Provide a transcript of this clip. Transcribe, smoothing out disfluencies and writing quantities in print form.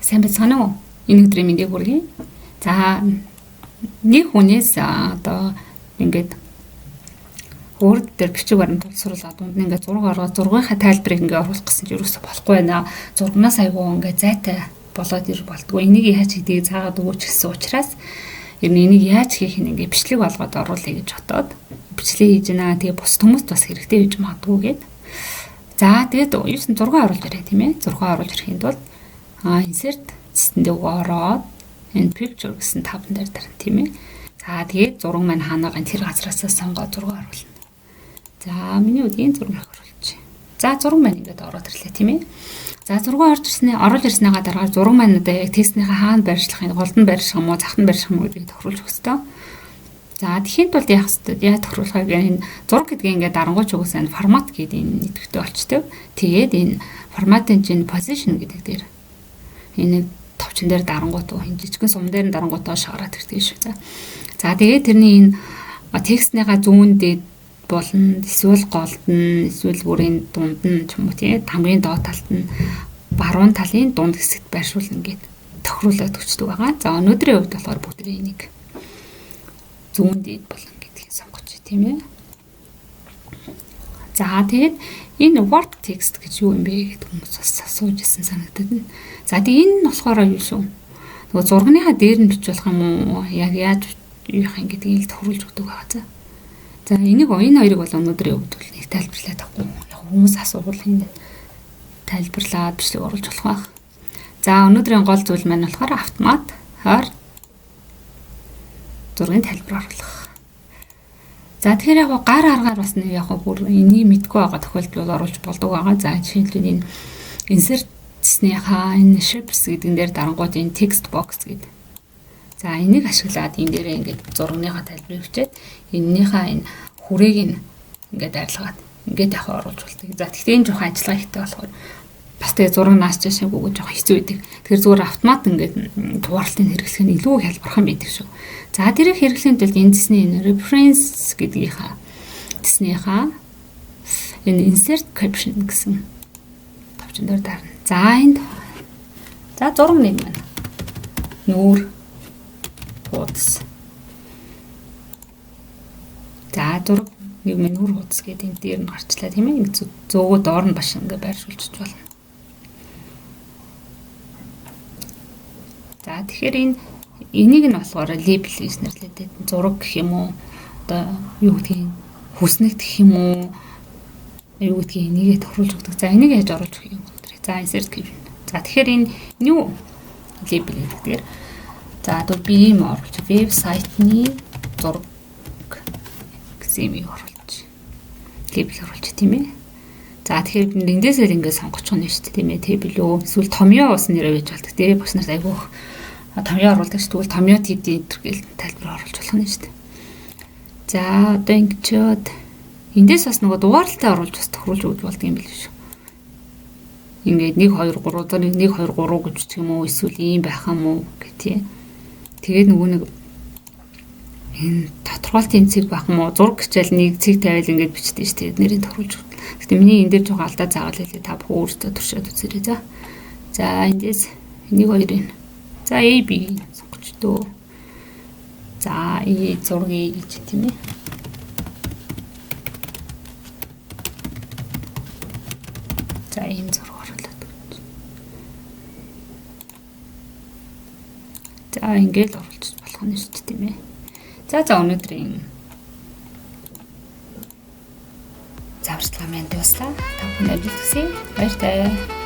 Сайн байцгаана уу? Энэ өдрийн мэндийг хүргэе. За нэг хүнээс одоо ингээд Word дээр бичиг баримт боловсруулаад дунд нь ингээд зураг ороод зургийнхаа тайлбарыг ингээд оруулах гэсэн чинь юусоо болохгүй байна. Зургнаас айгүй ингээд зайтай болоод ир болдгоо. Энийг яаж хийдгийг заагаад өгөөч гэсэн учраас энийг яаж хийх нь ингээд бичлэг болгоод оруулъя гэж бодоод бичлэг хийж байна. Тэгээ бус хүмүүст бас хэрэгтэй гэж магадгүй гээд. За тэгээд 9 зураг оруулж ирээ тийм ээ. Зураг оруулж ирэхэд бол insert системд ороод энэ picture гэсэн таван дээр дарна тийм ээ. За тэгээд зураг маань хаанаага тэр газраас сонгоод зураг оруулна. За миний үеийн зураг оруулчих. За зураг маань ингээд ороод ирлээ тийм ээ. За зураг оруулж ирснийгаа дараа зураг маань одоо яг текстнийхээ хаана байршлахыг голд нь байрших юм уу, захад нь байрших юм уу гэдгийг тохируулж өгөх ёстой. За тэгэхэд бол яах ёстой? Яа тохируулахыг энэ зураг гэдгийг ингээд дарангуйч угсаа энэ формат гэдэг энэ нэвтгтэй болчтой. Тэгээд энэ форматын чинь position гэдэг дээр энэ товчон дээр дарангуут энэ жижигхэн сум дээр дарангуутаа шагараад ирдэг шүү. За тэгээд тэрний энэ текстнийхаа зүүн дээд болно, эсвэл голд нь, эсвэл бүрийн дунд нь ч юм уу тийм хамгийн доод талд нь баруун талын дунд хэсэгт байршуулна гэд тохируулаад өгчдөг байгаа. За өнөөдрийн хувьд болохоор бүгдээ энийг зүүн дээд болно гэдгийг сонгоч тийм ээ. За тэгээд энэ word text гэж юу юм бэ гэдэг хүмүүс бас асууж ирсэн санагдаад байна. За тэгээд энэ нь болохоор юу шүү? Нөгөө зургийнхаа дээр нь бичүүлэх юм уу? Яг яаж юу юм гэдгийг л тохируулж өгдөг байгаа. За энэ хоёрыг бол өнөөдрийн хувьд бол нэг тайлбарлаад авахгүй. Яг хүмүүс асуувал энэ тайлбарлаад бичлэг оруулж болох байх. За өнөөдрийн гол зүйл маань болохоор автомат хойр зургийн тайлбар оруулах. За тэгэхээр яг гар аргаар бас нэг яг бүр энийг мэдгүй байгаа тохиолдол бол оруулж болдог байгаа. За жишээлбэл энэ insert-ийнхаа энэ shapes гэдгэн дээр дарангууд энэ text box гэдэг. За энийг ашиглаад энэ дээрээ ингээд зургийнхаа тайлбарыг бичээд энэнийхээ энэ хүрээг нь ингээд арилгаад ингээд яг оруулж болдог. За тэгтээ энэ жоохон ажиллагаа ихтэй болохоор бас тэгээ зураг нааш чашааг өгөө жоохон хэцүү байдаг. Тэгэхээр зүгээр автомат ингээд дугаарлалтыг хэрэглэх нь илүү хялбархан байдаг шүү. За тэрийг хэрэглэхийн тулд энэ дэсний энэ reference гэдгийнхаа дэснийхаа энэ insert caption гэсэн товчон дээр дарна. За энд зураг нэг маань нүүр хуудас. За зураг нэг минь нүүр хуудас гэдэг энэ дээр нь гарчлаа тийм ээ. Зөөгөө доор нь баш ингээ байршуулчих болно. За тэгэхээр энийг нь болохоор label гэж нэрлэдэг. Зураг гэх юм уу? Одоо юу гэдгийг хүснэгт гэх юм уу? Юу гэдгийг нэгээ тохируулж өгдөг. За энийг яаж оруулж өгөх юм бэ? За insert гэж. За тэгэхээр энэ new label гэдэг. За одоо би юм оруулж вебсайтны зураг гэсэн юм оруулж. Label оруулж тийм ээ. За тэгэхээр эндээсээ ингээд сонгочих нь шүү дээ тийм ээ. Table үү эсвэл томьёо ус нэрээ байж болдог. Тэгээ бас нарт айгүйх томьёо оруулдаг шүү. Тэгвэл томьёо TD гэл тайлбар оруулж болох нь шүү дээ. За одоо ингэчээд эндээс бас нөгөө дугаарлалтаа оруулж бас тохируулж өгч болдог юм биш үү? Ингээд 1 2 3 за 1 2 3 гэж ч юм уу эсвэл ийм байх юм уу гэх тийм. Тэгээд нөгөө нэг энэ тодорхойлтын цэг байх юм уу зураг хичээл нэг цэг тавиал ингээд бичдэг шүү дээ. Нэрийг тохируулж өгдөг. Гэтэ миний энэ дээр жоохон алдаа заавал хэлээ та бүхэн өөрсдөө туршаад үзээрэй за. За эндээс нэг хоёрын. За A B сонгоч дөө. За зургийг гэж тийм ээ. За энэ зураг оруулаад. За ингээд оруулж болох нь шүү дээ тийм ээ. За өнөөдрийн завсарлага маань дуслаа. Та бүхэн амжилт хүсье. Баяртай.